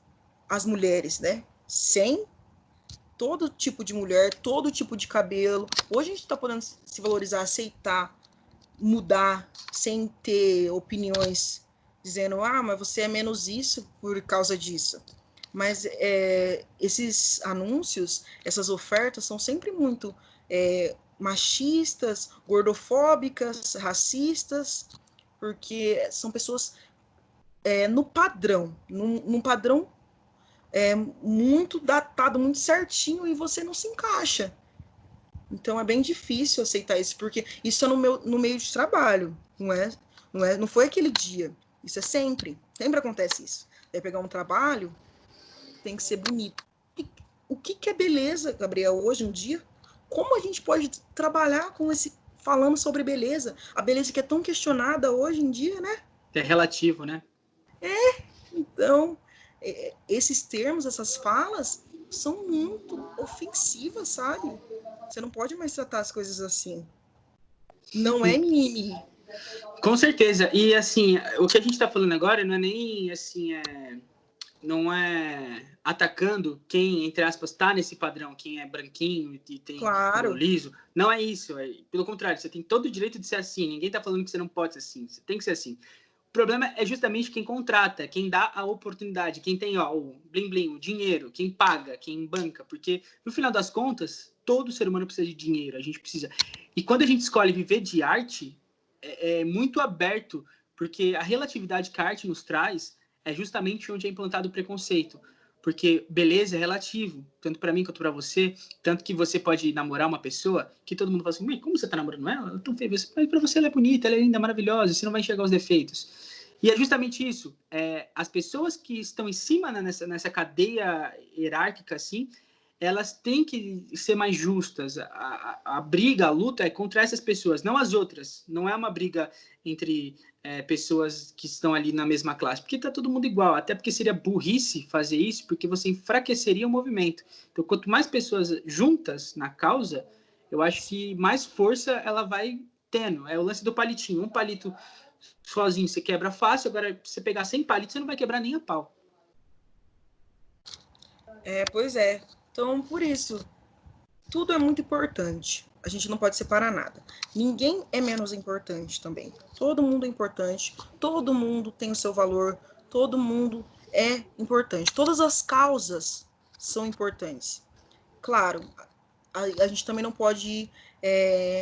as mulheres, né, sem todo tipo de mulher, todo tipo de cabelo. Hoje a gente está podendo se valorizar, aceitar, mudar, sem ter opiniões dizendo, mas você é menos isso por causa disso. Mas esses anúncios, essas ofertas são sempre muito machistas, gordofóbicas, racistas, porque são pessoas no padrão, num padrão muito datado, muito certinho, e você não se encaixa. Então é bem difícil aceitar isso, porque isso é no meio de trabalho, não foi aquele dia. Isso é sempre acontece isso. É pegar um trabalho, tem que ser bonito. E o que é beleza, Gabriel, hoje em dia? Como a gente pode trabalhar com esse falando sobre beleza, a beleza que é tão questionada hoje em dia, né? É relativo, né? Então, esses termos, essas falas, são muito ofensivas, sabe? Você não pode mais tratar as coisas assim. Não é mimimi. Com certeza. E, assim, o que a gente está falando agora não é nem, assim, não é atacando quem, entre aspas, está nesse padrão, quem é branquinho e tem cabelo Claro. liso. Não é isso. Pelo contrário, você tem todo o direito de ser assim. Ninguém está falando que você não pode ser assim. Você tem que ser assim. O problema é justamente quem contrata, quem dá a oportunidade, quem tem o blim-blim, o dinheiro, quem paga, quem banca. Porque, no final das contas, todo ser humano precisa de dinheiro. A gente precisa. E quando a gente escolhe viver de arte, é muito aberto, porque a relatividade que a arte nos traz é justamente onde é implantado o preconceito. Porque beleza é relativo, tanto para mim quanto para você. Tanto que você pode namorar uma pessoa que todo mundo fala assim: como você tá namorando ela? Ela é tão feia. Para você ela é bonita, ela é linda, maravilhosa, você não vai enxergar os defeitos. E é justamente isso. As pessoas que estão em cima nessa cadeia hierárquica, assim, elas têm que ser mais justas. A briga, a luta é contra essas pessoas, não as outras. Não é uma briga entre pessoas que estão ali na mesma classe, porque está todo mundo igual. Até porque seria burrice fazer isso, porque você enfraqueceria o movimento. Então, quanto mais pessoas juntas na causa, eu acho que mais força ela vai tendo. É o lance do palitinho. Um palito sozinho você quebra fácil, agora se você pegar 100 palitos, você não vai quebrar nem a pau. Pois é. Então, por isso, tudo é muito importante. A gente não pode separar nada. Ninguém é menos importante também. Todo mundo é importante, todo mundo tem o seu valor, todo mundo é importante. Todas as causas são importantes. Claro, a gente também não pode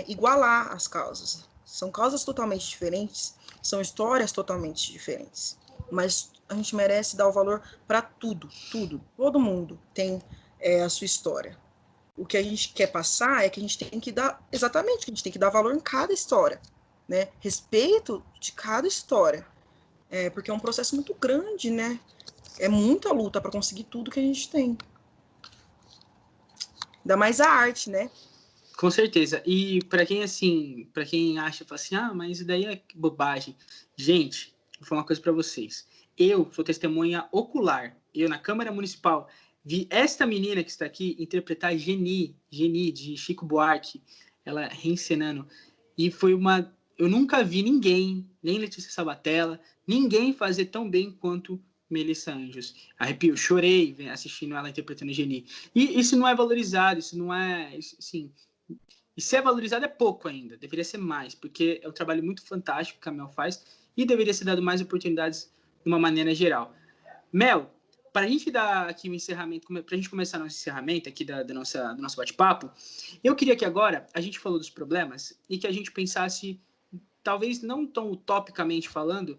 igualar as causas. São causas totalmente diferentes, são histórias totalmente diferentes. Mas a gente merece dar o valor para tudo, tudo. Todo mundo tem a sua história. O que a gente quer passar é que a gente tem que dar, exatamente, que a gente tem que dar valor em cada história, né? Respeito de cada história. Porque é um processo muito grande, né? É muita luta para conseguir tudo que a gente tem. Ainda mais a arte, né? Com certeza. E para quem assim, para quem acha, fala assim, mas isso daí é bobagem. Gente, vou falar uma coisa para vocês. Eu sou testemunha ocular. Eu na Câmara Municipal vi esta menina que está aqui interpretar Geni de Chico Buarque, ela reencenando. E foi eu nunca vi ninguém, nem Letícia Sabatella, ninguém fazer tão bem quanto Melissa Anjos. Arrepio, chorei assistindo ela interpretando Geni. E isso não é valorizado, isso não é, assim, e ser valorizado é pouco ainda, deveria ser mais, porque é um trabalho muito fantástico que a Mel faz e deveria ser dado mais oportunidades de uma maneira geral. Mel, para a gente dar aqui o encerramento, para a gente começar nosso encerramento aqui do nosso bate-papo, eu queria que agora a gente falou dos problemas e que a gente pensasse, talvez não tão utopicamente falando,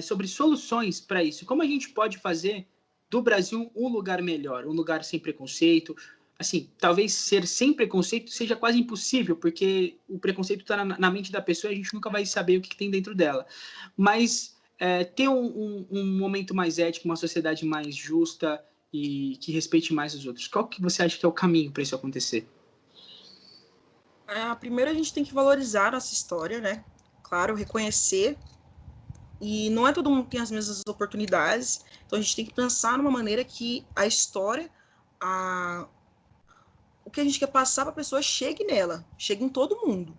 sobre soluções para isso. Como a gente pode fazer do Brasil um lugar melhor, um lugar sem preconceito, assim, talvez ser sem preconceito seja quase impossível, porque o preconceito está na mente da pessoa e a gente nunca vai saber o que tem dentro dela. Mas ter um momento mais ético, uma sociedade mais justa e que respeite mais os outros. Qual que você acha que é o caminho para isso acontecer? Primeiro a gente tem que valorizar a nossa história, né? Claro, reconhecer. E não é todo mundo que tem as mesmas oportunidades. Então a gente tem que pensar numa maneira que a história, o que a gente quer passar para a pessoa chegue nela, chegue em todo mundo.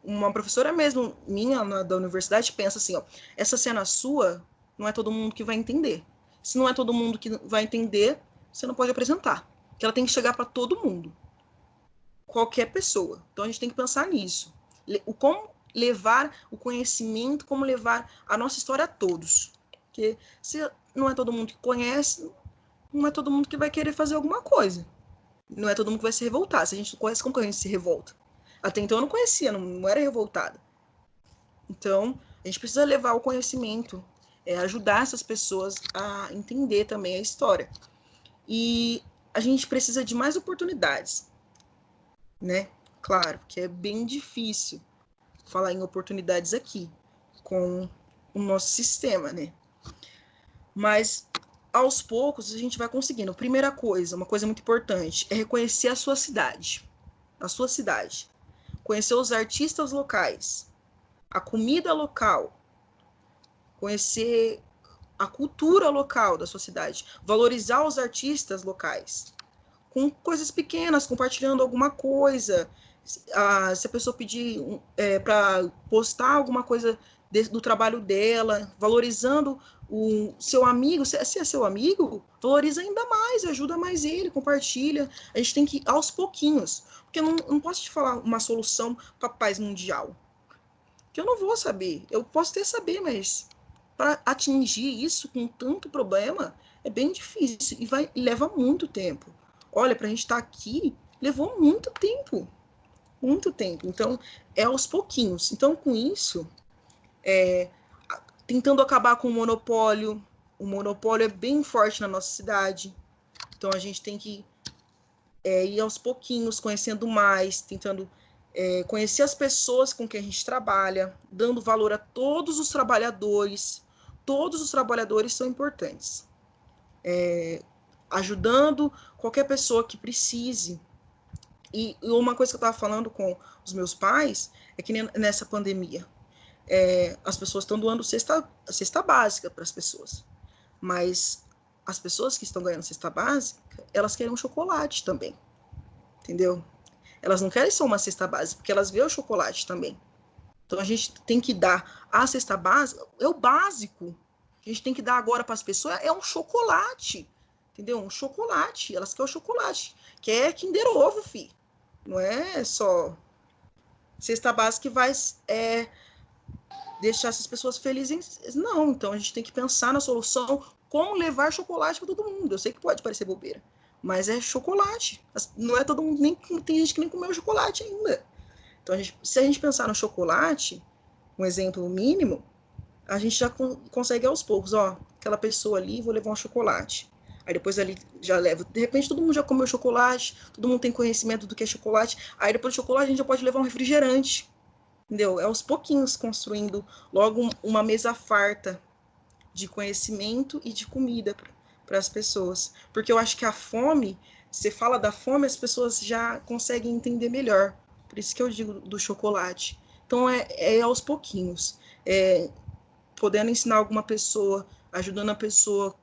Uma professora mesmo minha da universidade pensa assim, ó, essa cena sua não é todo mundo que vai entender. Se não é todo mundo que vai entender, você não pode apresentar. Que ela tem que chegar para todo mundo. Qualquer pessoa. Então a gente tem que pensar nisso. Como levar o conhecimento, como levar a nossa história a todos. Porque se não é todo mundo que conhece, não é todo mundo que vai querer fazer alguma coisa. Não é todo mundo que vai se revoltar. Se a gente não conhece, como que a gente se revolta? Até então eu não conhecia, não era revoltada. Então, a gente precisa levar o conhecimento, ajudar essas pessoas a entender também a história. E a gente precisa de mais oportunidades, né? Claro que é bem difícil falar em oportunidades aqui com o nosso sistema, né? Mas aos poucos a gente vai conseguindo. Primeira coisa, uma coisa muito importante, é reconhecer a sua cidade. A sua cidade. conhecer os artistas locais, a comida local, conhecer a cultura local da sua cidade, valorizar os artistas locais, com coisas pequenas, compartilhando alguma coisa. Se a pessoa pedir para postar alguma coisa do trabalho dela, valorizando o seu amigo, se é seu amigo, valoriza ainda mais, ajuda mais ele, compartilha. A gente tem que ir aos pouquinhos, porque eu não posso te falar uma solução para a paz mundial, que eu não vou saber. Eu posso até saber, mas para atingir isso com tanto problema é bem difícil e leva muito tempo. Olha, para a gente estar aqui, levou muito tempo. Muito tempo. Então, é aos pouquinhos. Então, com isso, tentando acabar com o monopólio. O monopólio é bem forte na nossa cidade. Então, a gente tem que ir aos pouquinhos, conhecendo mais, tentando conhecer as pessoas com quem a gente trabalha, dando valor a todos os trabalhadores. Todos os trabalhadores são importantes. Ajudando qualquer pessoa que precise. E uma coisa que eu estava falando com os meus pais é que nessa pandemia, as pessoas estão doando cesta básica para as pessoas. Mas as pessoas que estão ganhando cesta básica, elas querem um chocolate também. Entendeu? Elas não querem só uma cesta básica, porque elas veem o chocolate também. Então a gente tem que dar a cesta básica, é o básico. A gente tem que dar agora para as pessoas é um chocolate. Entendeu? Um chocolate. Elas querem o chocolate. Quer Kinder Ovo, fi. Não é só cesta básica que vai deixar essas pessoas felizes. Não, então a gente tem que pensar na solução, como levar chocolate para todo mundo. Eu sei que pode parecer bobeira, mas é chocolate. Não é todo mundo, nem tem gente que nem comeu chocolate ainda. Então, se a gente pensar no chocolate, um exemplo mínimo, a gente já consegue aos poucos, ó, aquela pessoa ali, vou levar um chocolate. Aí depois ali já leva. De repente todo mundo já comeu chocolate, todo mundo tem conhecimento do que é chocolate. Aí depois do chocolate a gente já pode levar um refrigerante. Entendeu? É aos pouquinhos construindo logo uma mesa farta de conhecimento e de comida para as pessoas. Porque eu acho que a fome, você fala da fome, as pessoas já conseguem entender melhor. Por isso que eu digo do chocolate. Então é aos pouquinhos. Podendo ensinar alguma pessoa, ajudando a pessoa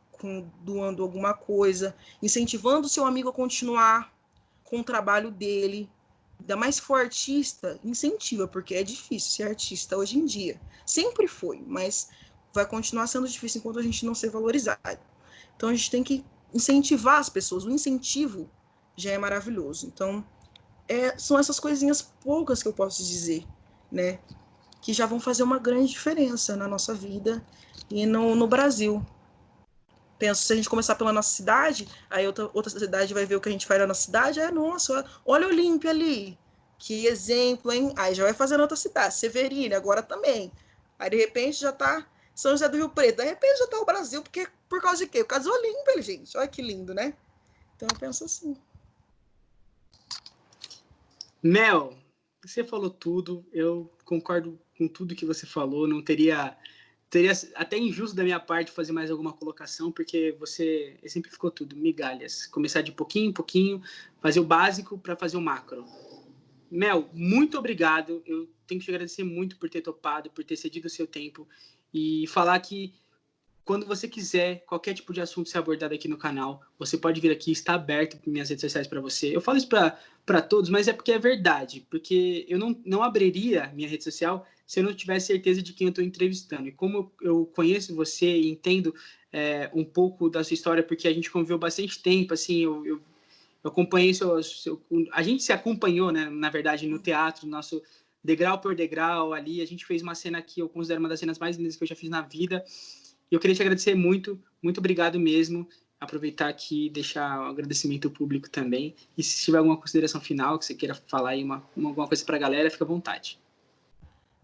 doando alguma coisa, incentivando o seu amigo a continuar com o trabalho dele. Ainda mais se for artista, incentiva, porque é difícil ser artista hoje em dia. Sempre foi, mas vai continuar sendo difícil enquanto a gente não ser valorizado. Então a gente tem que incentivar as pessoas. O incentivo já é maravilhoso. Então, são essas coisinhas poucas que eu posso dizer, né? Que já vão fazer uma grande diferença na nossa vida e no Brasil. Penso, se a gente começar pela nossa cidade, aí outra cidade vai ver o que a gente faz na nossa cidade, nossa, olha o Olímpia ali, que exemplo, hein? Aí já vai fazer na outra cidade, Severina, agora também. Aí de repente já tá São José do Rio Preto, de repente já tá o Brasil, porque por causa de quê? Por causa do Olímpia, gente, olha que lindo, né? Então eu penso assim. Mel, você falou tudo, eu concordo com tudo que você falou, não teria até injusto da minha parte fazer mais alguma colocação, porque você exemplificou tudo, migalhas, começar de pouquinho em pouquinho, fazer o básico para fazer o macro. Mel, muito obrigado, eu tenho que te agradecer muito por ter topado, por ter cedido o seu tempo e falar que quando você quiser, qualquer tipo de assunto ser abordado aqui no canal, você pode vir aqui, está aberto para minhas redes sociais para você. Eu falo isso para todos, mas é porque é verdade. Porque eu não abriria minha rede social se eu não tivesse certeza de quem eu estou entrevistando. E como eu conheço você e entendo um pouco da sua história, porque a gente conviveu bastante tempo, assim, eu acompanhei a gente se acompanhou, né, na verdade, no teatro, nosso degrau por degrau ali. A gente fez uma cena que eu considero uma das cenas mais lindas que eu já fiz na vida. E eu queria te agradecer muito, muito obrigado mesmo. Aproveitar aqui e deixar um agradecimento público também. E se tiver alguma consideração final que você queira falar aí, alguma coisa para a galera, fica à vontade.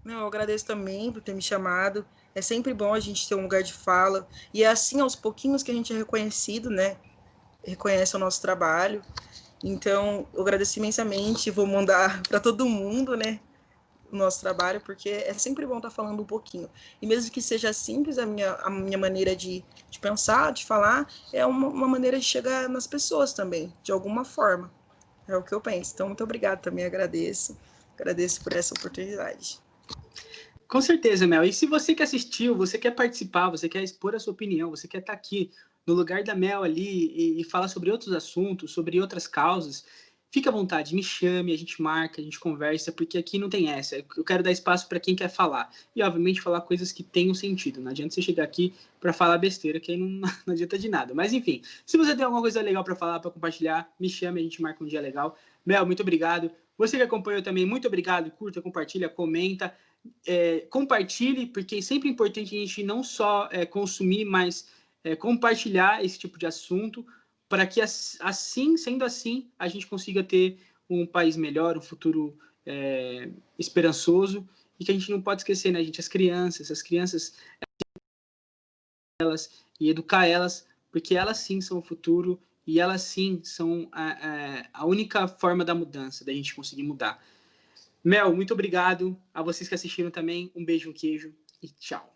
Não, eu agradeço também por ter me chamado. É sempre bom a gente ter um lugar de fala. E é assim, aos pouquinhos, que a gente é reconhecido, né? Reconhece o nosso trabalho. Então, eu agradeço imensamente. Vou mandar para todo mundo, né? O nosso trabalho, porque é sempre bom estar falando um pouquinho. E mesmo que seja simples, a minha maneira de pensar, de falar, é uma maneira de chegar nas pessoas também, de alguma forma. É o que eu penso. Então, muito obrigada, também agradeço. Agradeço por essa oportunidade. Com certeza, Mel. E se você que assistiu, você quer participar, você quer expor a sua opinião, você quer estar aqui no lugar da Mel ali e falar sobre outros assuntos, sobre outras causas, fica à vontade, me chame, a gente marca, a gente conversa, porque aqui não tem essa. Eu quero dar espaço para quem quer falar. E, obviamente, falar coisas que tenham sentido. Não adianta você chegar aqui para falar besteira, que aí não adianta de nada. Mas, enfim, se você tem alguma coisa legal para falar, para compartilhar, me chame, a gente marca um dia legal. Mel, muito obrigado. Você que acompanhou também, muito obrigado. Curta, compartilha, comenta. Compartilhe, porque é sempre importante a gente não só consumir, mas compartilhar esse tipo de assunto, para que assim, sendo assim, a gente consiga ter um país melhor, um futuro esperançoso, e que a gente não pode esquecer, né, gente, as crianças, elas, e educar elas, porque elas sim são o futuro, e elas sim são a única forma da mudança, da gente conseguir mudar. Mel, muito obrigado. A vocês que assistiram também, um beijo, um queijo e tchau.